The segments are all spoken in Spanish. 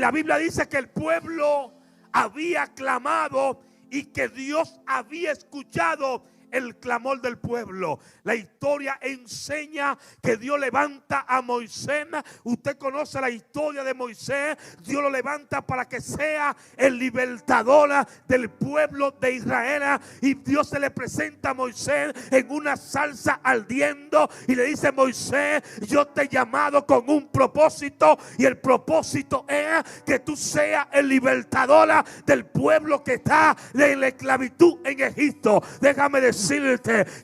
La Biblia dice que el pueblo había clamado y que Dios había escuchado el clamor del pueblo. La historia enseña que Dios levanta a Moisés. Usted conoce la historia de Moisés. Dios lo levanta para que sea el libertador del pueblo de Israel. Y Dios se le presenta a Moisés en una salsa ardiendo y le dice: Moisés, yo te he llamado con un propósito, y el propósito es que tú seas el libertador del pueblo que está en la esclavitud en Egipto. Déjame decirte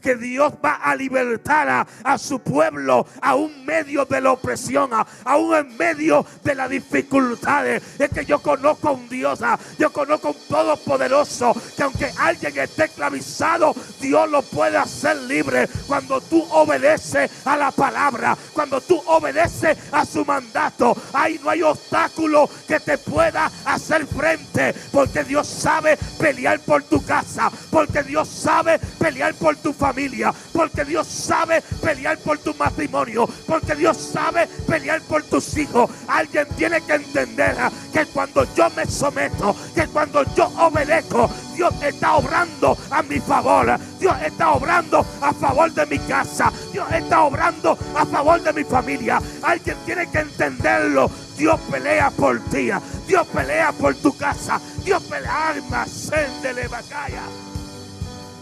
que Dios va a libertar a su pueblo aún medio de la opresión, aún en medio de las dificultades. Es que yo conozco a un Dios, yo conozco a un todopoderoso, que aunque alguien esté esclavizado, Dios lo puede hacer libre cuando tú obedeces a la palabra, cuando tú obedeces a su mandato. Ahí no hay obstáculo que te pueda hacer frente, porque Dios sabe pelear por tu casa, porque Dios sabe pelear por tu familia, porque Dios sabe pelear por tu matrimonio, porque Dios sabe pelear por tus hijos. Alguien tiene que entender que cuando yo me someto, que cuando yo obedezco, Dios está obrando a mi favor. Dios está obrando a favor de mi casa. Dios está obrando a favor de mi familia. Alguien tiene que entenderlo. Dios pelea por ti. Dios pelea por tu casa. Dios pelea. Almacén de levacaya.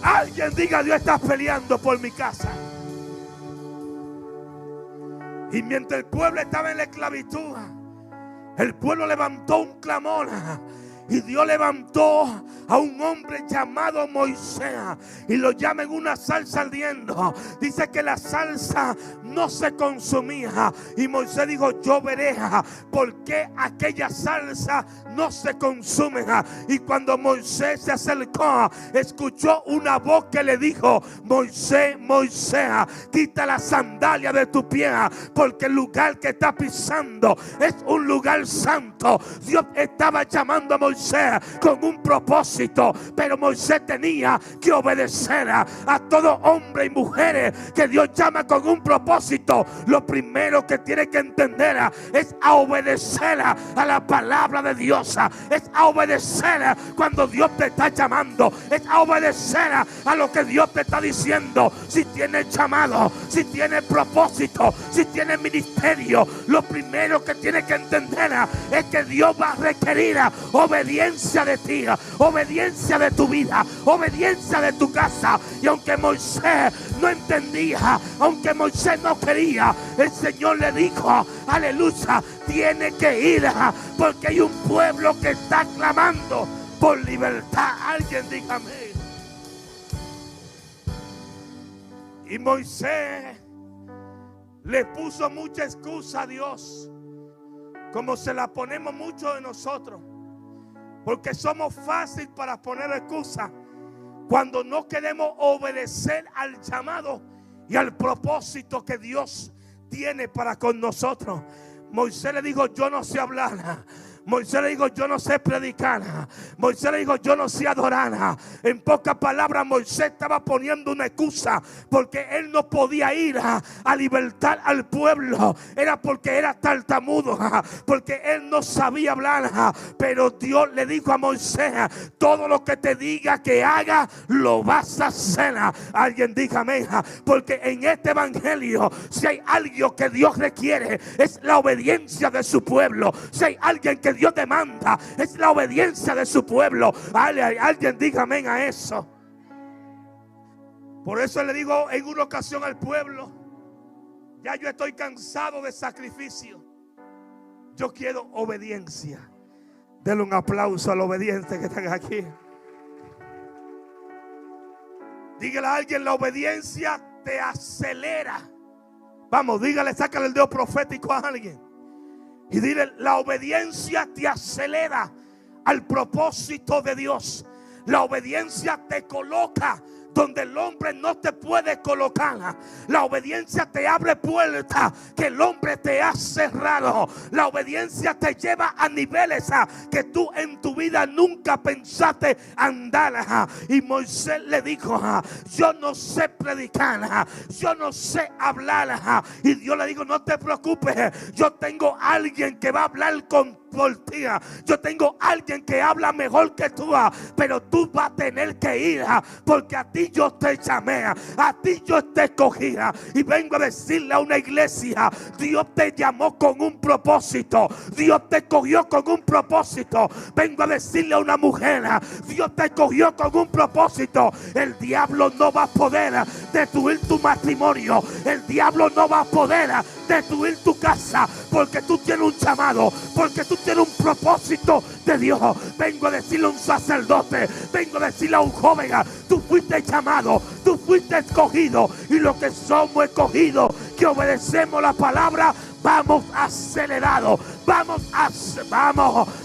Alguien diga: Dios está peleando por mi casa. Y mientras el pueblo estaba en la esclavitud, el pueblo levantó un clamor. Y Dios levantó a un hombre llamado Moisés y lo llama en una salsa ardiendo. Dice que la salsa no se consumía. Y Moisés dijo: yo veré por qué aquella salsa no se consume. Y cuando Moisés se acercó, escuchó una voz que le dijo: Moisés, Moisés, quita la sandalia de tu pie, porque el lugar que está pisando es un lugar santo. Dios estaba llamando a Moisés con un propósito, pero Moisés tenía que obedecer. A todo hombre y mujer que Dios llama con un propósito, lo primero que tiene que entender es a obedecer a la palabra de Dios, es a obedecer cuando Dios te está llamando, es a obedecer a lo que Dios te está diciendo. Si tienes llamado, si tienes propósito, si tienes ministerio, lo primero que tienes que entender es que Dios va a requerir obediencia de ti, obediencia de tu vida, obediencia de tu casa. Y aunque Moisés no entendía, aunque Moisés no quería, el Señor le dijo: aleluya, tiene que ir, porque hay un pueblo que está clamando por libertad. Alguien diga amén. Y Moisés le puso mucha excusa a Dios, como se la ponemos muchos de nosotros, porque somos fáciles para poner excusas cuando no queremos obedecer al llamado y al propósito que Dios tiene para con nosotros. Moisés le dijo: yo no sé hablar. Moisés le dijo: yo no sé predicar. Moisés le dijo: yo no sé adorar. En pocas palabras, Moisés estaba poniendo una excusa porque él no podía ir a libertar al pueblo. Era porque era tartamudo, porque él no sabía hablar. Pero Dios le dijo a Moisés: todo lo que te diga que haga, lo vas a hacer. Alguien diga amén. Porque en este evangelio, si hay algo que Dios requiere, es la obediencia de su pueblo. Si hay alguien que Dios demanda, es la obediencia de su pueblo. Alguien diga amén a eso. Por eso le digo en una ocasión al pueblo: ya yo estoy cansado de sacrificio, yo quiero obediencia. Denle un aplauso al obediente que están aquí. Dígale a alguien: la obediencia te acelera. Vamos, dígale, sácale el dedo profético a alguien y dile: la obediencia te acelera al propósito de Dios. La obediencia te coloca donde el hombre no te puede colocar. La obediencia te abre puertas que el hombre te ha cerrado. La obediencia te lleva a niveles que tú en tu vida nunca pensaste andar. Y Moisés le dijo: yo no sé predicar, yo no sé hablar. Y Dios le dijo: no te preocupes, yo tengo a alguien que va a hablar contigo por ti. Yo tengo alguien que habla mejor que tú, pero tú vas a tener que ir, porque a ti yo te llamé, a ti yo te escogí. Y vengo a decirle a una iglesia: Dios te llamó con un propósito, Dios te escogió con un propósito. Vengo a decirle a una mujer: Dios te escogió con un propósito. El diablo no va a poder destruir tu matrimonio, el diablo no va a poder destruir tu casa, porque tú tienes un llamado, porque tú tienes un propósito de Dios. Vengo a decirle a un sacerdote, vengo a decirle a un joven: tú fuiste llamado, tú fuiste escogido, y los que somos escogidos, que obedecemos la palabra, vamos acelerado, vamos.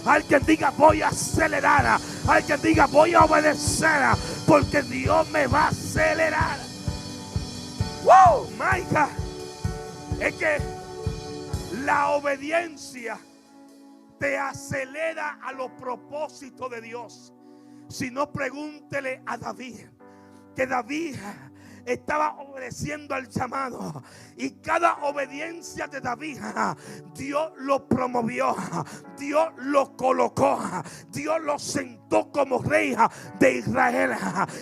Alguien diga: voy a acelerar. Alguien diga: voy a obedecer, porque Dios me va a acelerar. ¡Wow! My God. Es que la obediencia te acelera a los propósitos de Dios. Si no, pregúntele a David, que David estaba obedeciendo al llamado, y cada obediencia de David, Dios lo promovió, Dios lo colocó, Dios lo sentó como rey de Israel.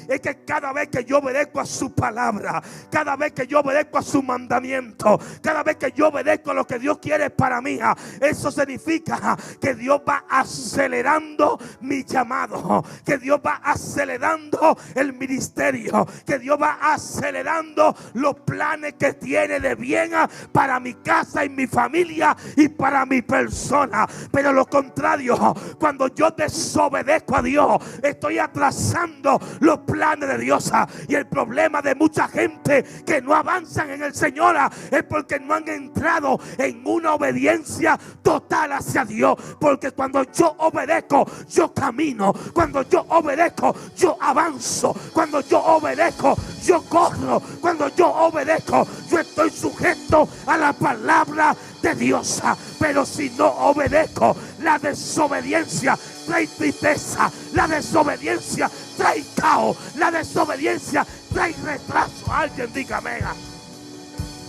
Es que cada vez que yo obedezco a su palabra, cada vez que yo obedezco a su mandamiento, cada vez que yo obedezco a lo que Dios quiere para mí, eso significa que Dios va acelerando mi llamado, que Dios va acelerando el ministerio, que Dios va acelerando los planes que tiene de bien para mi casa y mi familia y para mi persona. Pero lo contrario, cuando yo desobedezco a Dios, estoy atrasando los planes de Dios. Y el problema de mucha gente que no avanzan en el Señor es porque no han entrado en una obediencia total hacia Dios. Porque cuando yo obedezco, yo camino. Cuando yo obedezco, yo avanzo. Cuando yo obedezco, yo corro. Cuando yo obedezco, yo estoy sujeto a la palabra de Dios. Pero si no obedezco, la desobediencia trae tristeza, la desobediencia trae caos, la desobediencia trae retraso. Alguien diga amén.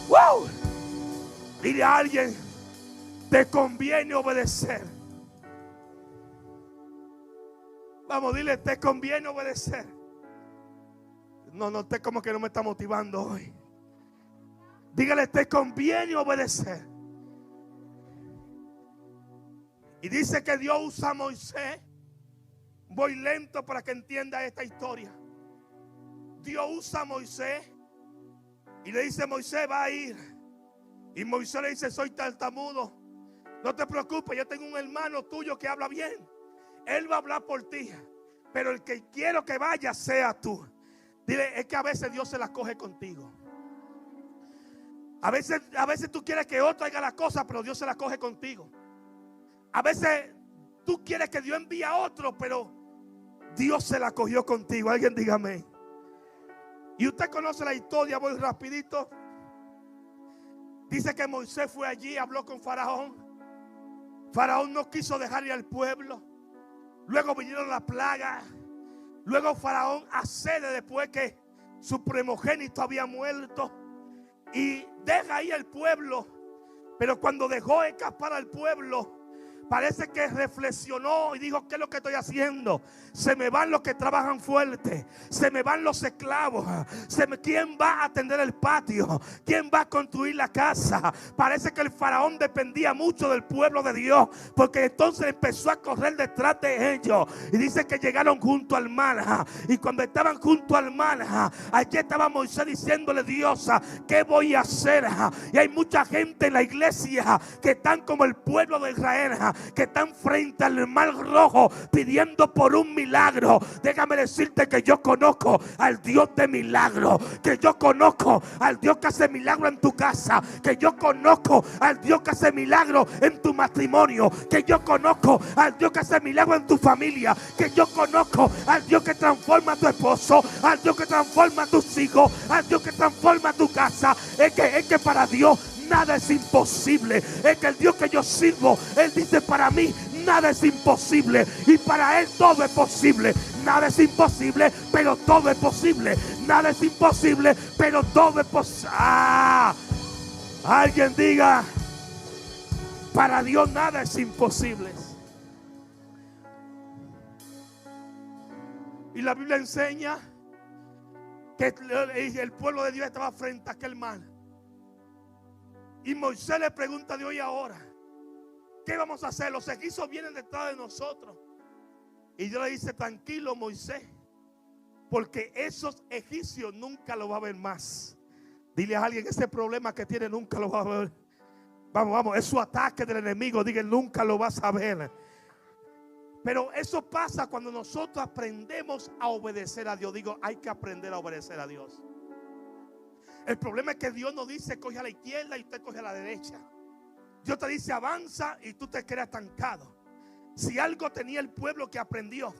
¡Wow! Dile a alguien: te conviene obedecer. Vamos, dile: te conviene obedecer. No, usted como que no me está motivando hoy. Dígale: te conviene obedecer. Y dice que Dios usa a Moisés. Voy lento para que entienda esta historia. Dios usa a Moisés y le dice: Moisés va a ir. Y Moisés le dice: soy tartamudo. No te preocupes, yo tengo un hermano tuyo que habla bien. Él va a hablar por ti, pero el que quiero que vaya sea tú. Dile: es que a veces Dios se la coge contigo. A veces tú quieres que otro haga las cosas, pero Dios se la coge contigo. A veces tú quieres que Dios envíe a otro, pero Dios se la cogió contigo. Alguien diga amén. Y usted conoce la historia, voy rapidito. Dice que Moisés fue allí, habló con Faraón. Faraón no quiso dejar ir al pueblo. Luego vinieron las plagas. Luego Faraón accede después que su primogénito había muerto y deja ahí al pueblo. Pero cuando dejó escapar al pueblo, parece que reflexionó y dijo: ¿qué es lo que estoy haciendo? Se me van los que trabajan fuerte, se me van los esclavos, ¿quién va a atender el patio? ¿Quién va a construir la casa? Parece que el faraón dependía mucho del pueblo de Dios, porque entonces empezó a correr detrás de ellos. Y dice que llegaron junto al mar, y cuando estaban junto al mar, allí estaba Moisés diciéndole: Dios, ¿qué voy a hacer? Y hay mucha gente en la iglesia que están como el pueblo de Israel, que están frente al mar rojo pidiendo por un milagro. Déjame decirte que yo conozco al Dios de milagro, que yo conozco al Dios que hace milagro en tu casa, que yo conozco al Dios que hace milagro en tu matrimonio, que yo conozco al Dios que hace milagro en tu familia, que yo conozco al Dios que transforma a tu esposo, al Dios que transforma a tus hijos, al Dios que transforma a tu casa. Es que para Dios nada es imposible. Es que el Dios que yo sirvo, Él dice: para mí nada es imposible, y para Él todo es posible. Nada es imposible, pero todo es posible. Nada es imposible, pero todo es posible. Alguien diga: para Dios nada es imposible. Y la Biblia enseña que el pueblo de Dios estaba frente a aquel mar. Y Moisés le pregunta a Dios: y ahora, ¿qué vamos a hacer? Los egipcios vienen detrás de nosotros. Y Dios le dice: tranquilo, Moisés, porque esos egipcios nunca lo va a ver más. Dile a alguien: ese problema que tiene nunca lo va a ver. Vamos, es su ataque del enemigo. Diga: nunca lo vas a ver. Pero eso pasa cuando nosotros aprendemos a obedecer a Dios. Digo, hay que aprender a obedecer a Dios. El problema es que Dios no dice coge a la izquierda y usted coge a la derecha. Dios te dice avanza y tú te quedas estancado. Si algo tenía el pueblo que aprendió,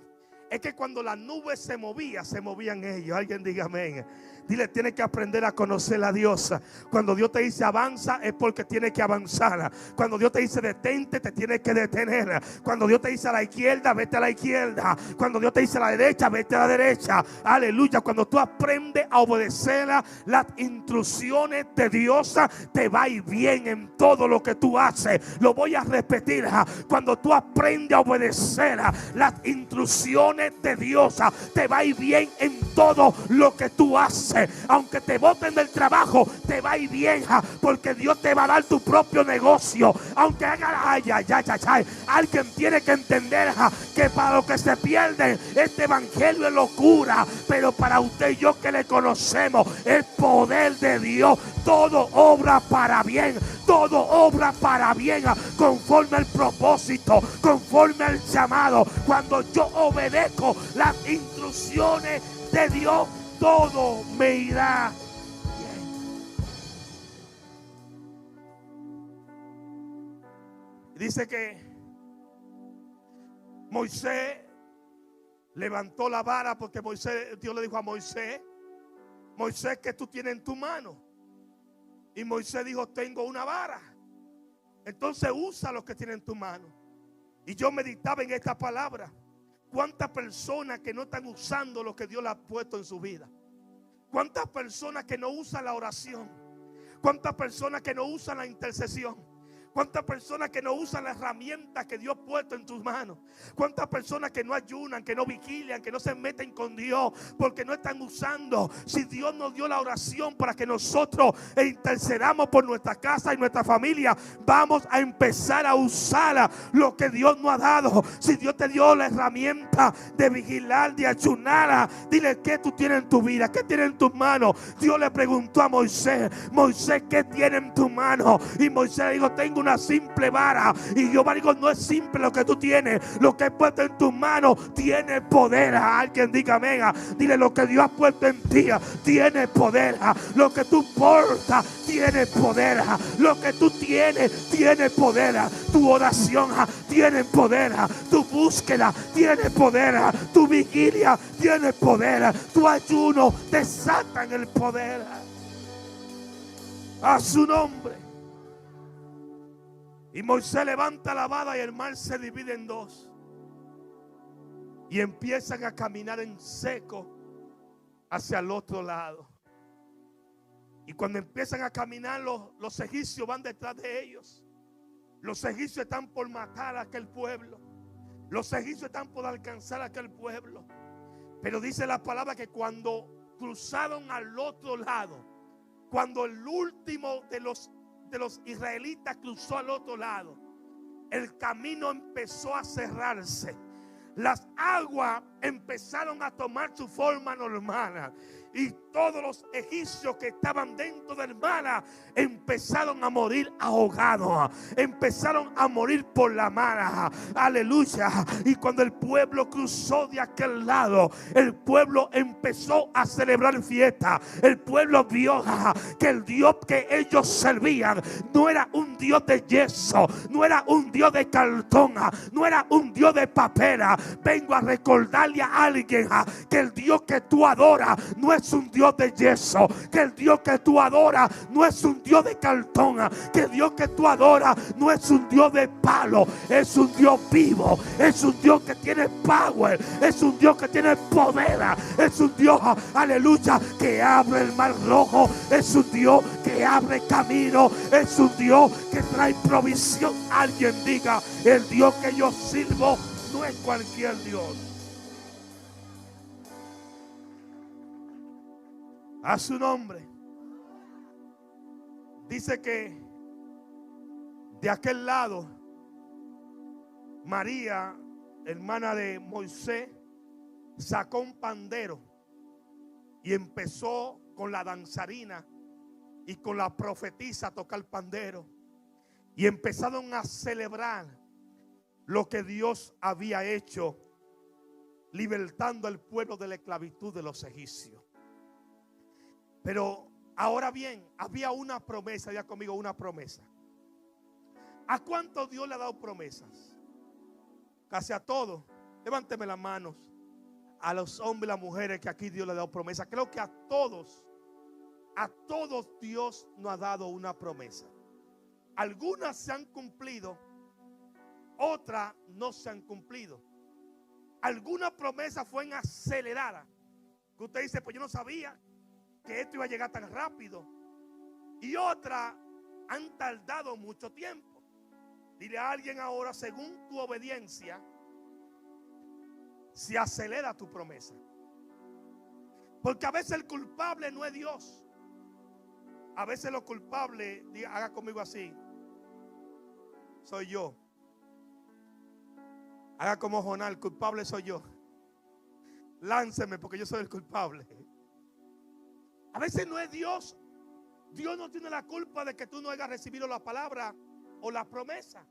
es que cuando la nube se movían ellos. Alguien diga amén. Dile: tienes que aprender a conocer a Dios. Cuando Dios te dice avanza, es porque tienes que avanzar. Cuando Dios te dice detente, te tienes que detener. Cuando Dios te dice a la izquierda, vete a la izquierda. Cuando Dios te dice a la derecha, vete a la derecha. Aleluya. Cuando tú aprendes a obedecer las instrucciones de Dios, te va a ir bien en todo lo que tú haces. Lo voy a repetir. Cuando tú aprendes a obedecer las instrucciones de Dios, te va a ir bien en todo lo que tú haces. Aunque te boten del trabajo, te va a ir bien, porque Dios te va a dar tu propio negocio. Aunque haga alguien tiene que entender que para los que se pierden, este evangelio es locura, pero para usted y yo que le conocemos, el poder de Dios, todo obra para bien. Todo obra para bien, conforme al propósito, conforme al llamado. Cuando yo obedezco las instrucciones de Dios, todo me irá bien. Dice que Moisés levantó la vara, porque Dios le dijo a Moisés: Moisés, ¿qué tú tienes en tu mano? Y Moisés dijo: tengo una vara. Entonces usa lo que tienes en tu mano. Y yo meditaba en esta palabra. ¿Cuántas personas que no están usando lo que Dios le ha puesto en su vida? ¿Cuántas personas que no usan la oración? ¿Cuántas personas que no usan la intercesión? ¿Cuántas personas que no usan la herramienta que Dios ha puesto en tus manos? ¿Cuántas personas que no ayunan, que no vigilian, que no se meten con Dios porque no están usando? Si Dios nos dio la oración para que nosotros intercedamos por nuestra casa y nuestra familia, vamos a empezar a usar lo que Dios nos ha dado. Si Dios te dio la herramienta de vigilar, de ayunar, dile: ¿qué tú tienes en tu vida? ¿Qué tienes en tus manos? Dios le preguntó a Moisés: Moisés, ¿qué tienes en tu mano? Y Moisés le dijo: tengo una simple vara. Y yo digo: no es simple lo que tú tienes, lo que he puesto en tus manos tiene poder. Alguien diga amén. Dile: lo que Dios ha puesto en ti tiene poder. Lo que tú portas tiene poder. Lo que tú tienes tiene poder. Tu oración tiene poder. Tu búsqueda tiene poder. Tu vigilia tiene poder. Tu ayuno desatan el poder. A su nombre. Y Moisés levanta la vara y el mar se divide en dos. Y empiezan a caminar en seco hacia el otro lado. Y cuando empiezan a caminar, los egipcios van detrás de ellos. Los egipcios están por matar a aquel pueblo. Los egipcios están por alcanzar a aquel pueblo. Pero dice la palabra que cuando cruzaron al otro lado, cuando el último de los israelitas cruzó al otro lado, el camino empezó a cerrarse. Las aguas empezaron a tomar su forma normal. Y todos los egipcios que estaban dentro del mar empezaron a morir ahogados. Empezaron a morir por la mar. Aleluya. Y cuando el pueblo cruzó de aquel lado, el pueblo empezó a celebrar fiesta. El pueblo vio que el Dios que ellos servían no era un Dios de yeso, no era un Dios de cartón, no era un Dios de papel. Vengo a recordarle a alguien que el Dios que tú adoras no es un Dios de yeso, que el Dios que tú adoras no es un Dios de cartón, que el Dios que tú adoras no es un Dios de palo, es un Dios vivo, es un Dios que tiene power, es un Dios que tiene poder, es un Dios, aleluya, que abre el mar rojo, es un Dios que abre camino, es un Dios que trae provisión. Alguien diga: el Dios que yo sirvo no es cualquier Dios. A su nombre. Dice que de aquel lado, María, hermana de Moisés, sacó un pandero y empezó con la danzarina y con la profetisa a tocar pandero. Y empezaron a celebrar lo que Dios había hecho, libertando al pueblo de la esclavitud de los egipcios. Pero ahora bien, había una promesa, ya conmigo, una promesa. ¿A cuántos Dios le ha dado promesas? Casi a todos. Levánteme las manos. A los hombres y las mujeres que aquí Dios le ha dado promesa. Creo que a todos Dios nos ha dado una promesa. Algunas se han cumplido, otras no se han cumplido. Algunas promesas fueron aceleradas. Que usted dice, pues yo no sabía que esto iba a llegar tan rápido. Y otras han tardado mucho tiempo. Dile a alguien ahora, según tu obediencia, se acelera tu promesa. Porque a veces el culpable no es Dios. A veces lo culpable, haga conmigo así, soy yo. Haga como Jonás, el culpable soy yo. Lánceme porque yo soy el culpable. A veces no es Dios. Dios no tiene la culpa de que tú no hayas recibido la palabra o la promesa.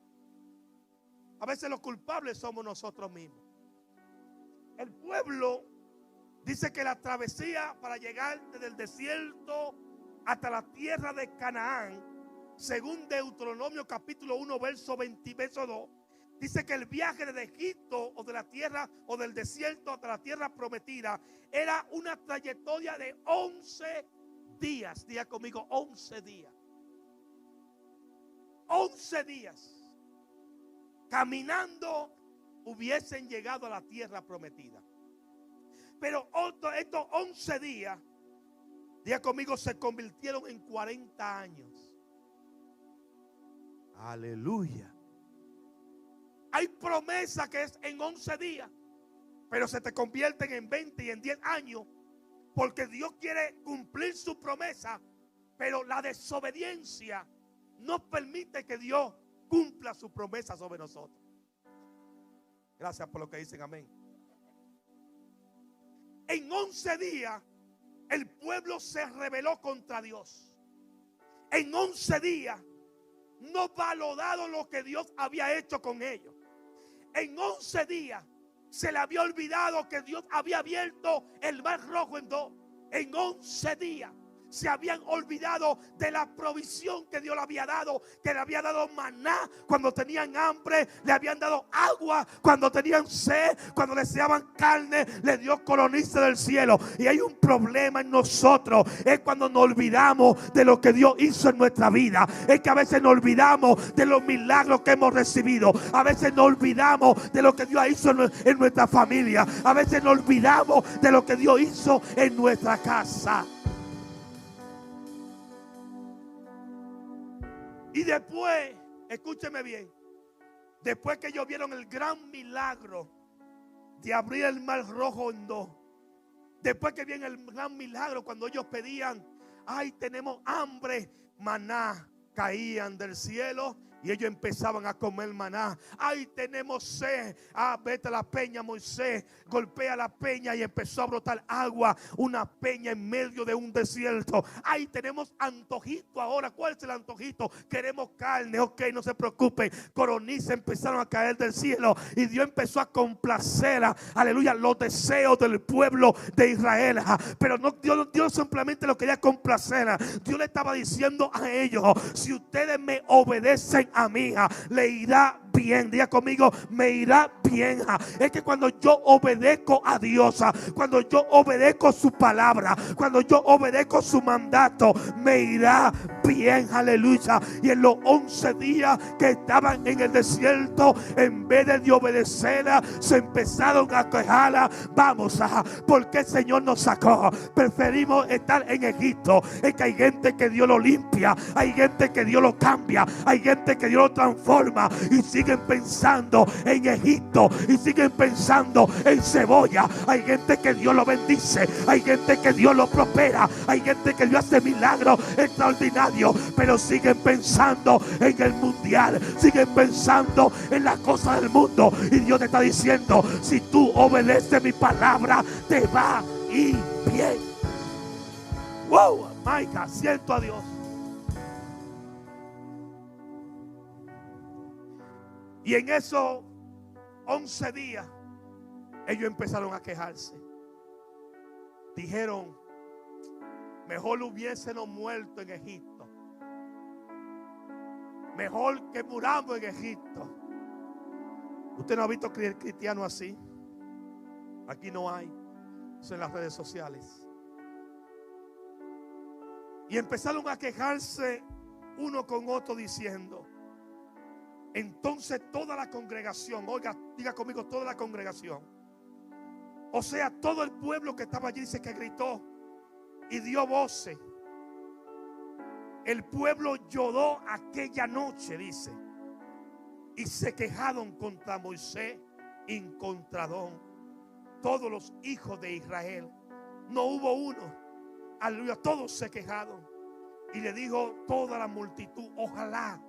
A veces los culpables somos nosotros mismos. El pueblo dice que la travesía para llegar desde el desierto hasta la tierra de Canaán, según Deuteronomio capítulo 1 verso 20, verso 2, dice que el viaje desde Egipto o de la tierra o del desierto hasta la tierra prometida era una trayectoria de 11 días. Diga conmigo, 11 días. 11 días. Caminando hubiesen llegado a la tierra prometida. Pero estos 11 días, diga conmigo, se convirtieron en 40 años. Aleluya. Hay promesa que es en 11 días, pero se te convierten en 20 y en 10 años, porque Dios quiere cumplir su promesa, pero la desobediencia no permite que Dios cumpla su promesa sobre nosotros. Gracias por lo que dicen, amén. En 11 días el pueblo se rebeló contra Dios. En 11 días no valoraron lo que Dios había hecho con ellos. En 11 días se le había olvidado que Dios había abierto el mar rojo en dos. En 11 días se habían olvidado de la provisión que Dios le había dado, que le había dado maná cuando tenían hambre, le habían dado agua cuando tenían sed, cuando deseaban carne, le dio colonia del cielo. Y hay un problema en nosotros, es cuando nos olvidamos de lo que Dios hizo en nuestra vida. Es que a veces nos olvidamos de los milagros que hemos recibido, a veces nos olvidamos de lo que Dios hizo en nuestra familia, a veces nos olvidamos de lo que Dios hizo en nuestra casa. Y después, escúcheme bien, después que ellos vieron el gran milagro de abrir el mar rojo en dos, después que vieron el gran milagro cuando ellos pedían, ay, tenemos hambre, maná caían del cielo y ellos empezaban a comer maná. Ay, tenemos sed. Vete a la peña, Moisés. Golpea la peña y empezó a brotar agua. Una peña en medio de un desierto. Ay, tenemos antojito ahora. ¿Cuál es el antojito? Queremos carne. Ok, no se preocupen. Coronizas empezaron a caer del cielo y Dios empezó a complacer, aleluya, los deseos del pueblo de Israel. Pero no, Dios simplemente lo quería complacer. Dios le estaba diciendo a ellos, si ustedes me obedecen a mí, le irá bien. Diga conmigo, me irá bien. Es que cuando yo obedezco a Dios, cuando yo obedezco su palabra, cuando yo obedezco su mandato, me irá bien. Aleluya. Y en los 11 días que estaban en el desierto, en vez de obedecer, se empezaron a quejar. Vamos, porque el Señor nos sacó. Preferimos estar en Egipto. Es que hay gente que Dios lo limpia, hay gente que Dios lo cambia, hay gente que Dios lo transforma y siguen pensando en Egipto pimiento y siguen pensando en cebolla. Hay gente que Dios lo bendice, hay gente que Dios lo prospera, hay gente que Dios hace milagros extraordinarios, pero siguen pensando en el mundial, siguen pensando en las cosas del mundo. Y Dios te está diciendo: si tú obedeces mi palabra, te va a ir bien. Wow, Maica, siento a Dios. Y en esos 11 días ellos empezaron a quejarse. Dijeron: mejor hubiésemos muerto en Egipto, mejor que muramos en Egipto. ¿Usted no ha visto cristianos así? Aquí no hay. Eso en las redes sociales. Y empezaron a quejarse uno con otro diciendo. Entonces toda la congregación, oiga, diga conmigo, toda la congregación, o sea, todo el pueblo que estaba allí, dice que gritó y dio voces. El pueblo lloró aquella noche, dice, y se quejaron contra Moisés y contra Aarón, todos los hijos de Israel. No hubo uno, aleluya, todos se quejaron. Y le dijo toda la multitud: ojalá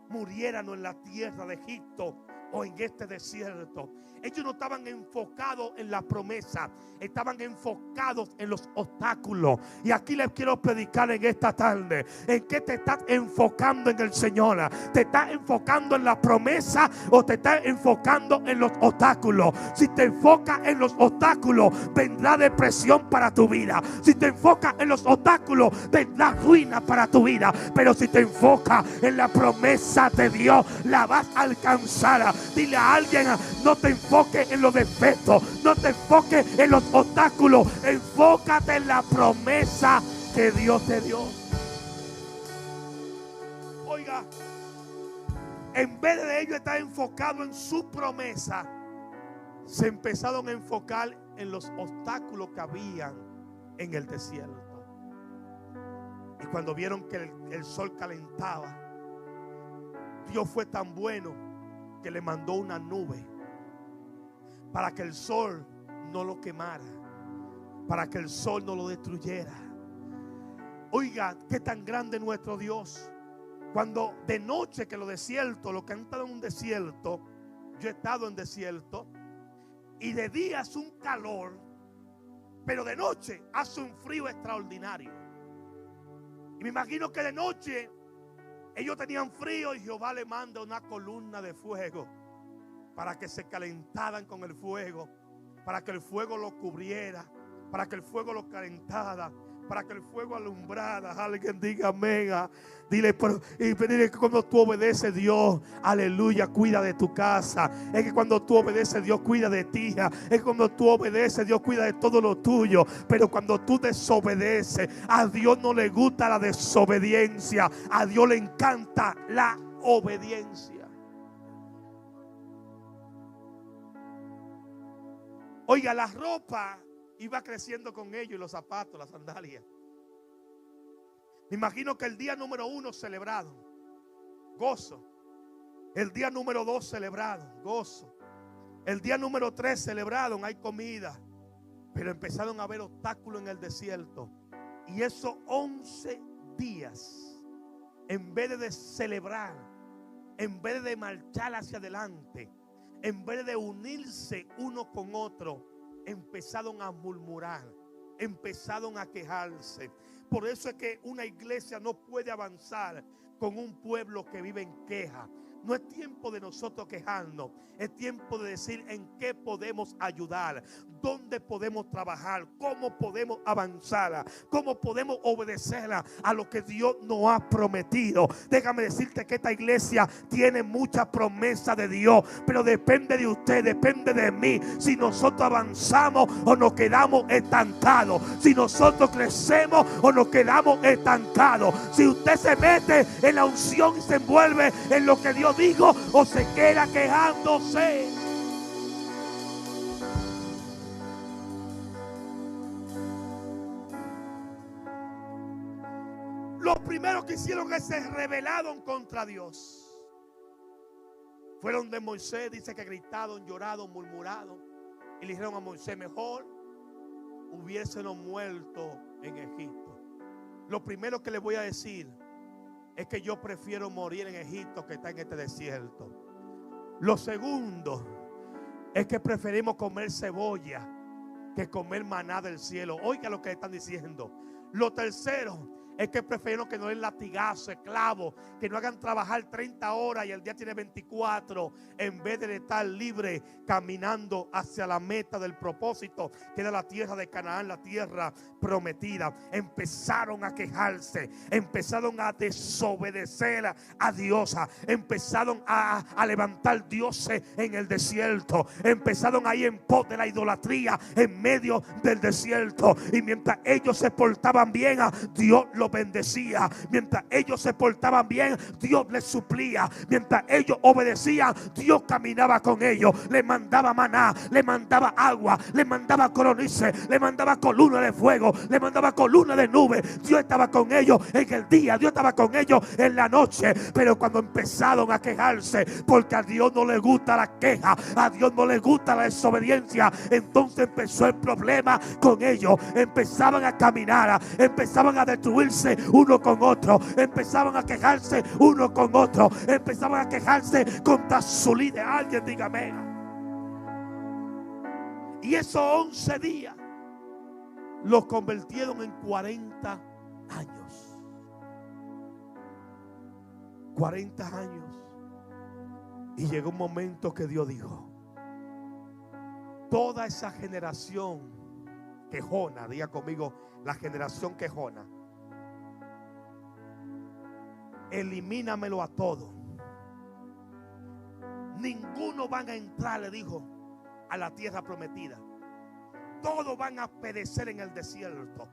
muriéramos en la tierra de Egipto o en este desierto. Ellos no estaban enfocados en la promesa, estaban enfocados en los obstáculos. Y aquí les quiero predicar en esta tarde: ¿en qué te estás enfocando en el Señor? ¿Te estás enfocando en la promesa o te estás enfocando en los obstáculos? Si te enfocas en los obstáculos, vendrá depresión para tu vida. Si te enfocas en los obstáculos, vendrá ruina para tu vida. Pero si te enfocas en la promesa de Dios, la vas a alcanzar. Dile a alguien: no te enfoques en los defectos, no te enfoques en los obstáculos, enfócate en la promesa que Dios te dio. Oiga, en vez de ellos estar enfocados en su promesa, se empezaron a enfocar en los obstáculos que habían en el desierto. Y cuando vieron que el sol calentaba, Dios fue tan bueno que le mandó una nube para que el sol no lo quemara, para que el sol no lo destruyera. Oiga, qué tan grande nuestro Dios. Cuando de noche, que los desiertos, los que han estado en un desierto, yo he estado en desierto, y de día hace un calor, pero de noche hace un frío extraordinario. Y me imagino que de noche ellos tenían frío y Jehová le manda una columna de fuego para que se calentaran con el fuego, para que el fuego los cubriera, para que el fuego los calentara, para que el fuego alumbrara. Alguien diga amén. Dile, dile que cuando tú obedeces, Dios, aleluya, cuida de tu casa. Es que cuando tú obedeces, Dios cuida de ti. Es que cuando tú obedeces, Dios cuida de todo lo tuyo. Pero cuando tú desobedeces, a Dios no le gusta la desobediencia, a Dios le encanta la obediencia. Oiga, la ropa iba creciendo con ellos, y los zapatos, las sandalias. Me imagino que el día número 1 celebrado, gozo. El día número 2 celebrado, gozo. El día número 3 celebrado, hay comida. Pero empezaron a haber obstáculos en el desierto. Y esos 11 días, en vez de celebrar, en vez de marchar hacia adelante, en vez de unirse uno con otro, empezaron a murmurar, empezaron a quejarse. Por eso es que una iglesia no puede avanzar con un pueblo que vive en queja. No es tiempo de nosotros quejarnos, es tiempo de decir en qué podemos ayudar, dónde podemos trabajar, cómo podemos avanzar, cómo podemos obedecer a lo que Dios nos ha prometido. Déjame decirte que esta iglesia tiene mucha promesa de Dios, pero depende de usted, depende de mí, si nosotros avanzamos o nos quedamos estancados, si nosotros crecemos o nos quedamos estancados, si usted se mete en la unción y se envuelve en lo que Dios dijo, o se queda quejándose. Lo primero que hicieron es se rebelaron contra Dios. Fueron de Moisés, dice que gritaron, lloraron, murmuraron. Y le dijeron a Moisés, mejor hubiésemos muerto en Egipto. Lo primero que le voy a decir es que yo prefiero morir en Egipto que estar en este desierto. Lo segundo es que preferimos comer cebolla que comer maná del cielo. Oiga lo que están diciendo. Lo tercero es que prefiero que no den latigazo, esclavo, que no hagan trabajar 30 horas y el día tiene 24, en vez de estar libre caminando hacia la meta del propósito, que era la tierra de Canaán, la tierra prometida. Empezaron a quejarse, empezaron a desobedecer a Dios, empezaron a levantar dioses en el desierto, empezaron ahí en pos de la idolatría en medio del desierto. Y mientras ellos se portaban bien, Dios los bendecía. Mientras ellos se portaban bien, Dios les suplía. Mientras ellos obedecían, Dios caminaba con ellos, le mandaba maná, le mandaba agua, le mandaba codornices, le mandaba columna de fuego, le mandaba columna de nube. Dios estaba con ellos en el día, Dios estaba con ellos en la noche. Pero cuando empezaron a quejarse, porque a Dios no le gusta la queja, a Dios no le gusta la desobediencia, entonces empezó el problema con ellos. Empezaban a caminar, empezaban a destruirse uno con otro, empezaban a quejarse uno con otro, empezaban a quejarse contra su líder. Alguien dígame. Y esos 11 días los convirtieron en 40 años. 40 años. Y llegó un momento que Dios dijo: toda esa generación quejona, diga conmigo, la generación quejona, elimínamelo a todos. Ninguno van a entrar, le dijo, a la tierra prometida. Todos van a perecer en el desierto,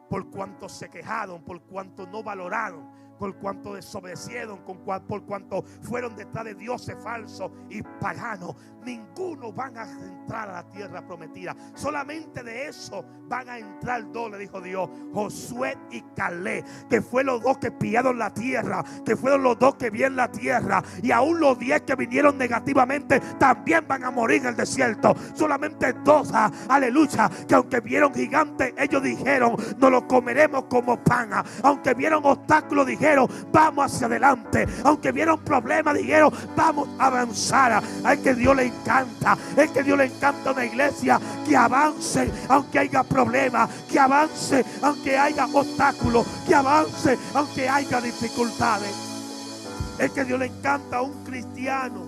por cuanto se quejaron, por cuanto no valoraron, por cuanto desobedecieron, por cuanto fueron detrás de dioses falsos y paganos. Ninguno van a entrar a la tierra prometida. Solamente de eso van a entrar dos, le dijo Dios: Josué y Caleb, que fueron los dos que pillaron la tierra, que fueron los dos que vieron la tierra. Y aún los 10 que vinieron negativamente también van a morir en el desierto. Solamente dos, aleluya, que aunque vieron gigantes, ellos dijeron: no lo comeremos como pan. Aunque vieron obstáculos, dijeron: vamos hacia adelante. Aunque vieron problemas, dijeron: vamos a avanzar. Es que Dios le encanta, es que Dios le encanta a una iglesia que avance aunque haya problemas, que avance aunque haya obstáculos, que avance aunque haya dificultades. Es que Dios le encanta a un cristiano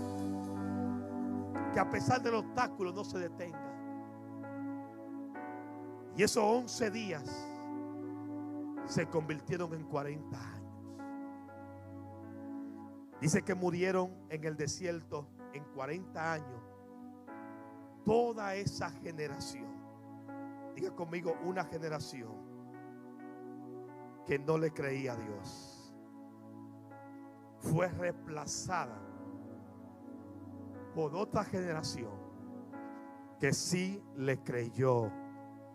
que a pesar del obstáculo no se detenga. Y esos 11 días se convirtieron en 40 años. Dice que murieron en el desierto en 40 años toda esa generación. Diga conmigo, una generación que no le creía a Dios fue reemplazada por otra generación que sí le creyó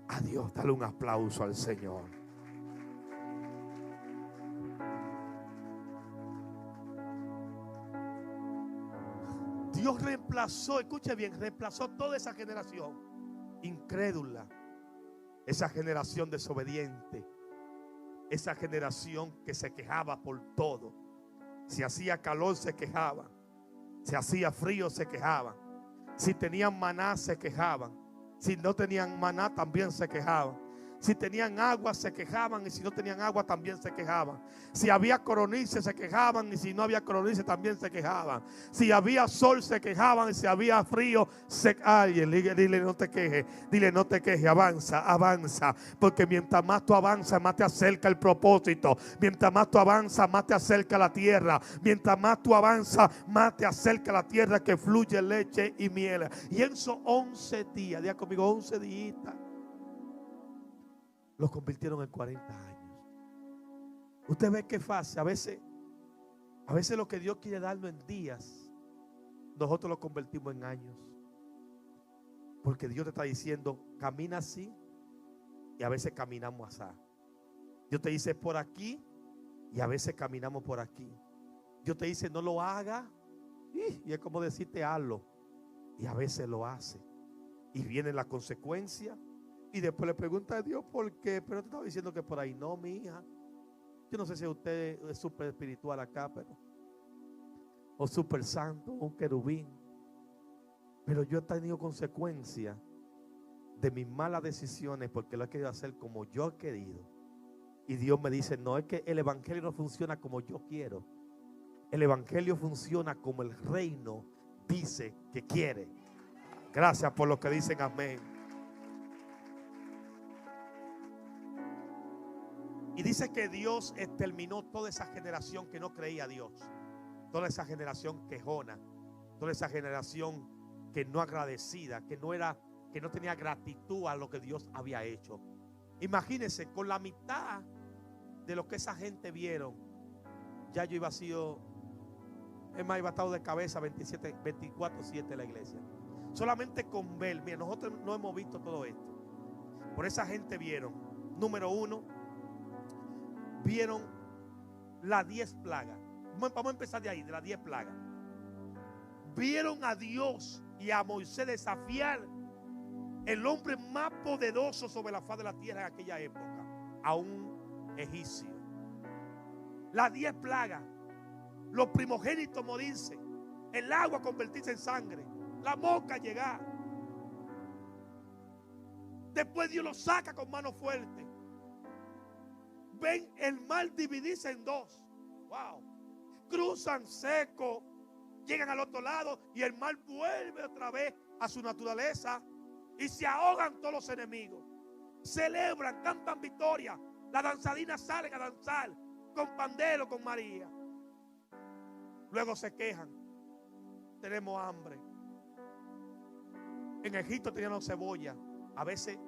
a Dios. Dale un aplauso al Señor. Dios reemplazó, escuche bien, reemplazó toda esa generación incrédula, esa generación desobediente, esa generación que se quejaba por todo. Si hacía calor se quejaban, si hacía frío se quejaban, si tenían maná se quejaban, si no tenían maná también se quejaban. Si tenían agua se quejaban, y si no tenían agua también se quejaban. Si había codornices se quejaban, y si no había codornices también se quejaban. Si había sol se quejaban, y si había frío se... Ay, dile no te quejes, dile no te quejes, avanza, avanza. Porque mientras más tú avanzas, más te acerca el propósito. Mientras más tú avanzas, más te acerca la tierra. Mientras más tú avanzas, más te acerca la tierra que fluye leche y miel. Y en esos 11 días, diga conmigo, 11 días, los convirtieron en 40 años. Usted ve qué fácil. A veces lo que Dios quiere darnos en días, nosotros lo convertimos en años. Porque Dios te está diciendo: camina así, y a veces caminamos así. Dios te dice: por aquí, y a veces caminamos por aquí. Dios te dice: no lo haga, Y es como decirte hazlo. Y a veces lo hace. Y viene la consecuencia. Y después le pregunta a Dios por qué. Pero te estaba diciendo que por ahí no, mi hija. Yo no sé si usted es súper espiritual acá, pero o súper santo, un querubín. Pero yo he tenido consecuencias de mis malas decisiones porque lo he querido hacer como yo he querido. Y Dios me dice, no, es que el evangelio no funciona como yo quiero. El evangelio funciona como el reino dice que quiere. Gracias por lo que dicen amén. Y dice que Dios exterminó toda esa generación que no creía a Dios. Toda esa generación quejona. Toda esa generación que no agradecida, que no tenía gratitud a lo que Dios había hecho. Imagínense, con la mitad de lo que esa gente vieron, ya yo iba a sido, es más, iba a estar de cabeza 24/7 la iglesia. Solamente con ver, mira, nosotros no hemos visto todo esto. Por esa gente vieron, número 1, vieron las 10 plagas. Vamos a empezar de ahí, de las 10 plagas. Vieron a Dios y a Moisés desafiar el hombre más poderoso sobre la faz de la tierra en aquella época, a un egipcio. Las 10 plagas, los primogénitos morirse, el agua convertirse en sangre, la mosca llegar. Después Dios los saca con mano fuerte. Ven el mar dividirse en dos. Wow. Cruzan seco, llegan al otro lado y el mar vuelve otra vez a su naturaleza y se ahogan todos los enemigos. Celebran, cantan victoria. Las danzarinas salen a danzar con pandero, con María. Luego se quejan. Tenemos hambre. En Egipto tenían cebolla. A veces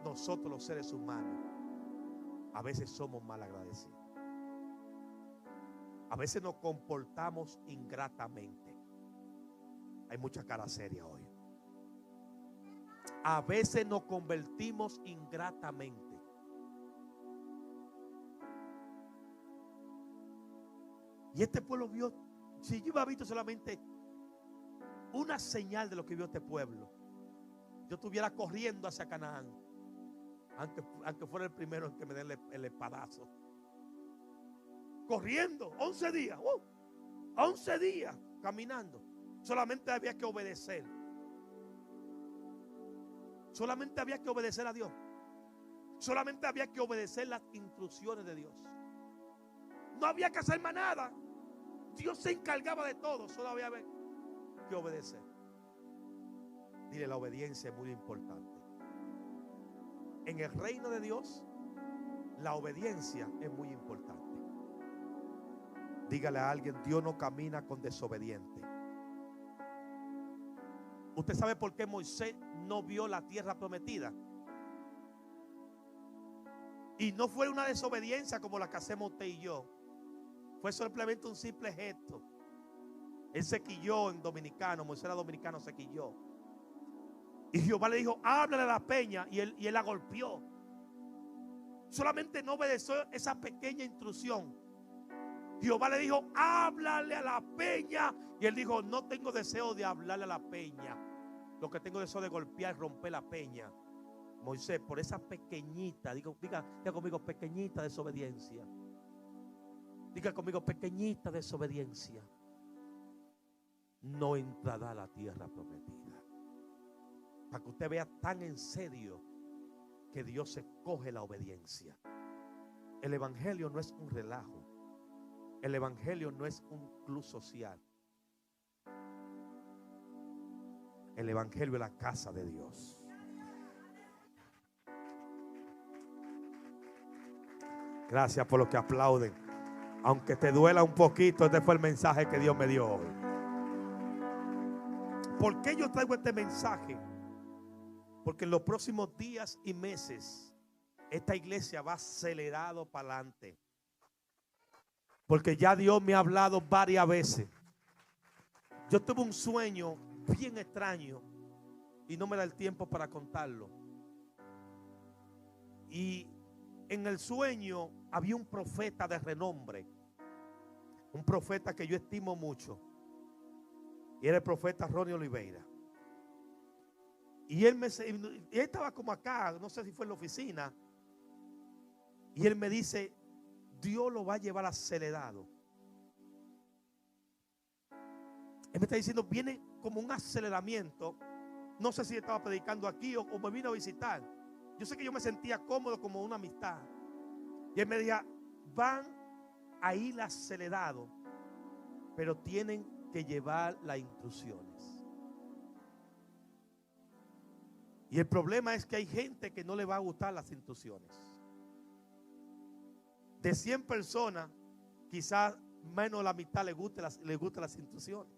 nosotros los seres humanos, a veces somos mal agradecidos. A veces nos comportamos ingratamente. Hay mucha cara seria hoy. A veces nos convertimos ingratamente. Y este pueblo vio, si yo hubiera visto solamente una señal de lo que vio este pueblo, yo estuviera corriendo hacia Canaán, aunque fuera el primero en que me den el espadazo. Corriendo, 11 días, 11 días caminando. Solamente había que obedecer. Solamente había que obedecer a Dios. Solamente había que obedecer las instrucciones de Dios. No había que hacer más nada. Dios se encargaba de todo. Solo había que obedecer. Dile, la obediencia es muy importante. En el reino de Dios, la obediencia es muy importante. Dígale a alguien, Dios no camina con desobediente. ¿Usted sabe por qué Moisés no vio la tierra prometida? Y no fue una desobediencia como la que hacemos usted y yo. Fue simplemente un simple gesto. Él se quilló en dominicano. Moisés era dominicano, se quilló. Y Jehová le dijo, háblale a la peña. Y él la golpeó. Solamente no obedeció esa pequeña instrucción. Jehová le dijo, háblale a la peña. Y él dijo, no tengo deseo de hablarle a la peña. Lo que tengo deseo de golpear y romper la peña. Moisés, por esa pequeñita, diga conmigo, pequeñita desobediencia. Diga conmigo, pequeñita desobediencia. No entrará a la tierra prometida. Para que usted vea tan en serio que Dios escoge la obediencia. El evangelio no es un relajo. El evangelio no es un club social. El evangelio es la casa de Dios. Gracias por los que aplauden. Aunque te duela un poquito, este fue el mensaje que Dios me dio hoy. ¿Por qué yo traigo este mensaje? Porque en los próximos días y meses esta iglesia va acelerado para adelante. Porque ya Dios me ha hablado varias veces. Yo tuve un sueño bien extraño y no me da el tiempo para contarlo. Y en el sueño había un profeta de renombre, un profeta que yo estimo mucho. Y era el profeta Ronnie Oliveira. Y él estaba como acá, no sé si fue en la oficina. Y él me dice: Dios lo va a llevar acelerado. Él me está diciendo, viene como un aceleramiento. No sé si estaba predicando aquí o me vino a visitar. Yo sé que yo me sentía cómodo como una amistad. Y él me decía: van a ir acelerados, pero tienen que llevar las instrucciones. Y el problema es que hay gente que no le va a gustar las instrucciones. De 100 personas, quizás menos de la mitad le gustan las instrucciones.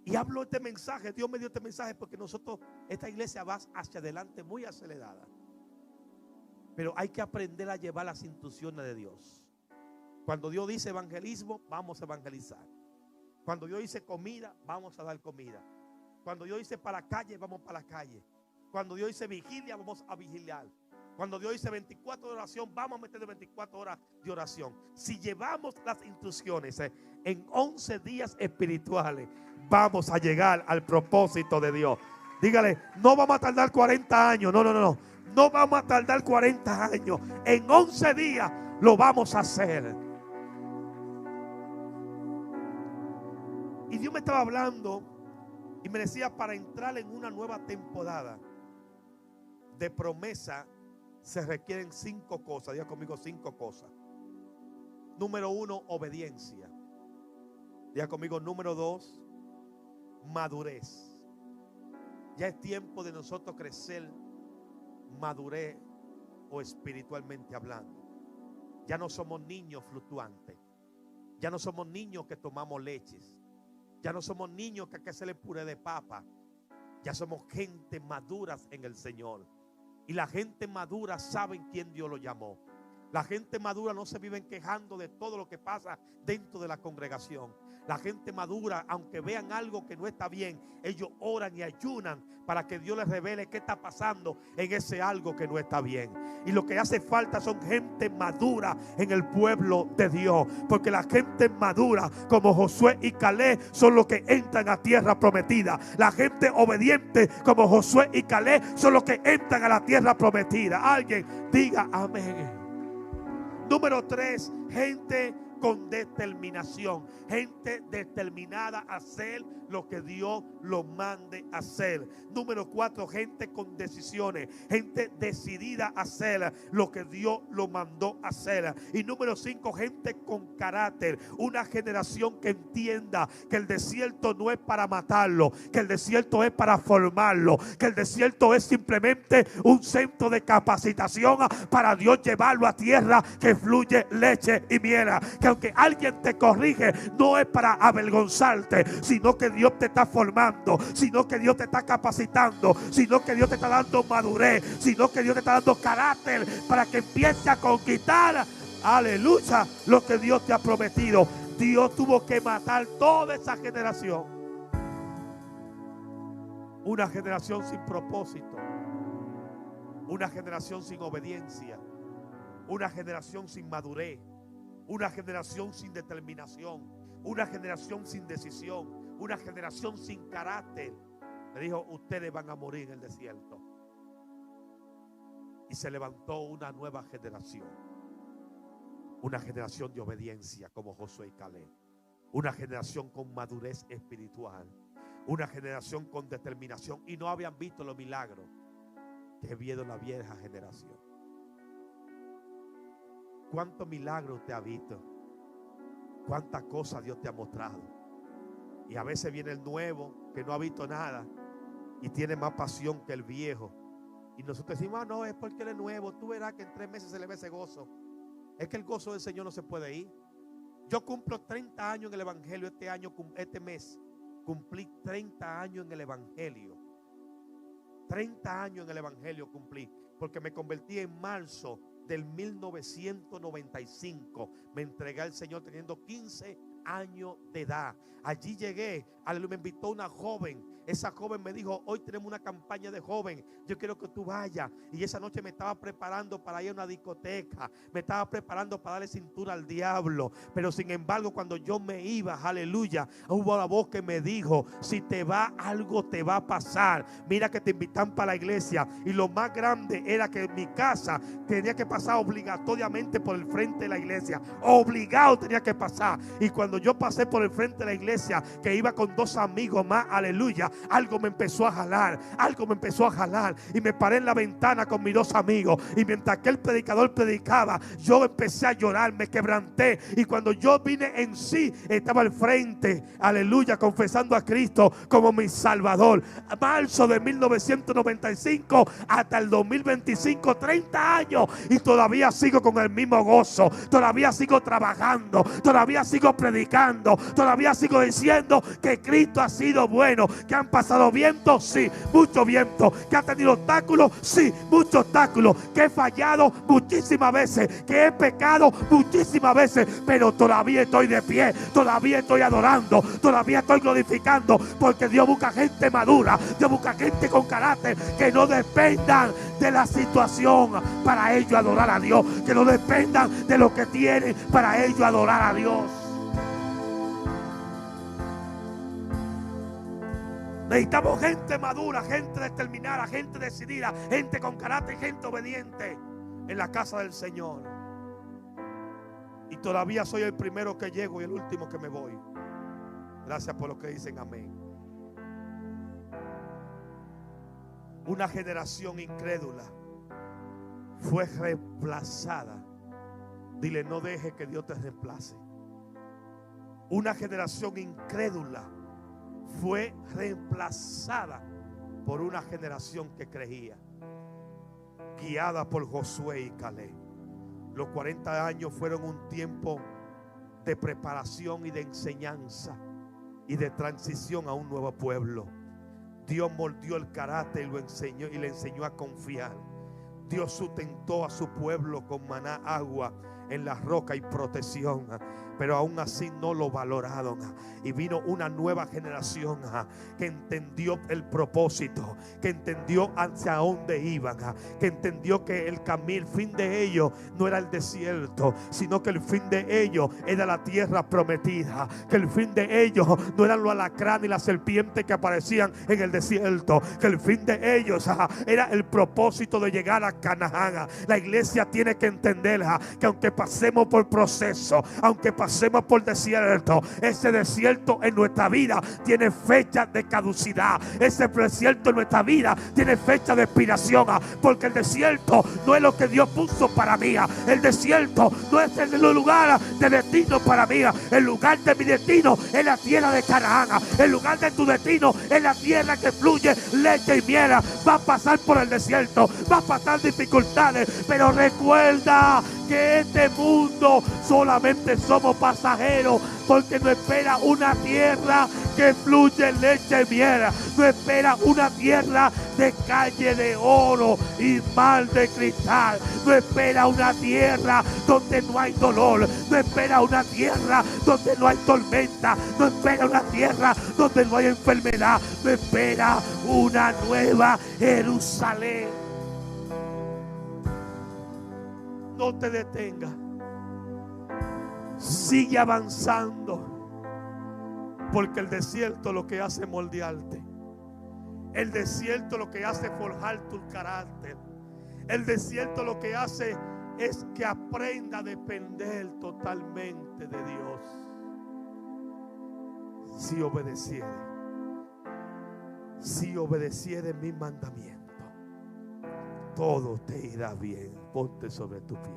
Y hablo este mensaje, Dios me dio este mensaje porque nosotros, esta iglesia va hacia adelante muy acelerada. Pero hay que aprender a llevar las instrucciones de Dios. Cuando Dios dice evangelismo, vamos a evangelizar. Cuando Dios dice comida, vamos a dar comida. Cuando Dios dice para la calle, vamos para la calle. Cuando Dios dice vigilia, vamos a vigiliar. Cuando Dios dice 24 de oración, vamos a meter 24 horas de oración. Si llevamos las instrucciones en 11 días espirituales, vamos a llegar al propósito de Dios. Dígale: no vamos a tardar 40 años. No. No vamos a tardar 40 años. En 11 días lo vamos a hacer. Y Dios me estaba hablando y me decía: para entrar en una nueva temporada de promesa se requieren 5 cosas. Diga conmigo: 5 cosas. Número 1, obediencia. Diga conmigo: número 2, madurez. Ya es tiempo de nosotros crecer, madurez o espiritualmente hablando. Ya no somos niños fluctuantes. Ya no somos niños que tomamos leches. Ya no somos niños que hay que hacerle puré de papa. Ya somos gente maduras en el Señor. Y la gente madura sabe quién Dios lo llamó. La gente madura no se viven quejando de todo lo que pasa dentro de la congregación. La gente madura, aunque vean algo que no está bien, ellos oran y ayunan para que Dios les revele qué está pasando en ese algo que no está bien. Y lo que hace falta son gente madura en el pueblo de Dios. Porque la gente madura, como Josué y Caleb, son los que entran a tierra prometida. La gente obediente, como Josué y Caleb, son los que entran a la tierra prometida. Alguien diga amén. Número 3, gente con determinación. Gente determinada a hacer lo que Dios lo mande a hacer. Número 4, gente con decisiones. Gente decidida a hacer lo que Dios lo mandó a hacer. Y número 5, gente con carácter. Una generación que entienda que el desierto no es para matarlo, que el desierto es para formarlo, que el desierto es simplemente un centro de capacitación para Dios llevarlo a tierra que fluye leche y miel. Que aunque alguien te corrige, no es para avergonzarte, sino que Dios te está formando, sino que Dios te está capacitando, sino que Dios te está dando madurez, sino que Dios te está dando carácter para que empieces a conquistar, aleluya, lo que Dios te ha prometido. Dios tuvo que matar toda esa generación. Una generación sin propósito, una generación sin obediencia, una generación sin madurez, una generación sin determinación, una generación sin decisión, una generación sin carácter. Le dijo: ustedes van a morir en el desierto. Y se levantó una nueva generación, una generación de obediencia como Josué y Caleb, una generación con madurez espiritual, una generación con determinación. Y no habían visto los milagros que vieron la vieja generación. ¿Cuántos milagros usted ha visto? ¿Cuántas cosas Dios te ha mostrado? Y a veces viene el nuevo que no ha visto nada y tiene más pasión que el viejo. Y nosotros decimos: no, es porque él es nuevo. Tú verás que en 3 meses se le ve ese gozo. Es que el gozo del Señor no se puede ir. Yo cumplo 30 años en el Evangelio este mes. Cumplí 30 años en el Evangelio. 30 años en el Evangelio cumplí. Porque me convertí en marzo del 1995. Me entregué al Señor teniendo 15 años de edad. Allí llegué aleluya, me invitó una joven. Esa joven me dijo: hoy tenemos una campaña de joven, yo quiero que tú vayas. Y esa noche me estaba preparando para ir a una discoteca, me estaba preparando para darle cintura al diablo. Pero sin embargo, cuando yo me iba, aleluya, hubo una voz que me dijo: si te va, algo te va a pasar. Mira que te invitan para la iglesia. Y lo más grande era que en mi casa tenía que pasar obligatoriamente por el frente de la iglesia. Obligado tenía que pasar. Y cuando yo pasé por el frente de la iglesia, que iba con 2 amigos más, aleluya, algo me empezó a jalar, algo me empezó a jalar. Y me paré en la ventana con mis 2 amigos. Y mientras que el predicador predicaba, yo empecé a llorar, me quebranté. Y cuando yo vine en sí, estaba al frente, aleluya, confesando a Cristo como mi Salvador. Marzo de 1995 hasta el 2025, 30 años. Y todavía sigo con el mismo gozo. Todavía sigo trabajando. Todavía sigo predicando. Todavía sigo diciendo que Cristo ha sido bueno. Que han pasado vientos, sí, mucho viento. Que ha tenido obstáculos, sí, muchos obstáculos. Que he fallado muchísimas veces. Que he pecado muchísimas veces. Pero todavía estoy de pie. Todavía estoy adorando. Todavía estoy glorificando. Porque Dios busca gente madura. Dios busca gente con carácter. Que no dependan de la situación para ellos adorar a Dios. Que no dependan de lo que tienen para ellos adorar a Dios. Necesitamos gente madura, gente determinada, gente decidida, gente con carácter, gente obediente en la casa del Señor. Y todavía soy el primero que llego y el último que me voy. Gracias por lo que dicen amén. Una generación incrédula fue reemplazada. Dile: no deje que Dios te reemplace. Una generación incrédula fue reemplazada por una generación que creía, guiada por Josué y Caleb. Los 40 años fueron un tiempo de preparación y de enseñanza y de transición a un nuevo pueblo. Dios moldeó el carácter y lo enseñó, y le enseñó a confiar. Dios sustentó a su pueblo con maná, agua en la roca y protección. Pero aún así no lo valoraron. Y vino una nueva generación que entendió el propósito, que entendió hacia dónde iban, que entendió que el camino, el fin de ellos no era el desierto, sino que el fin de ellos era la tierra prometida. Que el fin de ellos no eran los alacranes y las serpientes que aparecían en el desierto. Que el fin de ellos era el propósito de llegar a Canaán. La iglesia tiene que entender que aunque pasemos por proceso, aunque pasemos por desierto, ese desierto en nuestra vida tiene fecha de caducidad. Ese desierto en nuestra vida tiene fecha de expiración, porque el desierto no es lo que Dios puso para mí. El desierto no es el lugar de destino para mí. El lugar de mi destino es la tierra de Canaán. El lugar de tu destino es la tierra que fluye leche y miel. Va a pasar por el desierto, va a pasar dificultades, pero recuerda que este mundo solamente somos pasajeros, porque no espera una tierra que fluye leche y miel. No espera una tierra de calle de oro y mar de cristal. No espera una tierra donde no hay dolor. No espera una tierra donde no hay tormenta. No espera una tierra donde no hay enfermedad. No espera una nueva Jerusalén. No te detengas. Sigue avanzando. Porque el desierto lo que hace es moldearte. El desierto lo que hace es forjar tu carácter. El desierto lo que hace es que aprenda a depender totalmente de Dios. Si obedeciere mi mandamiento, todo te irá bien. Ponte sobre tu pie.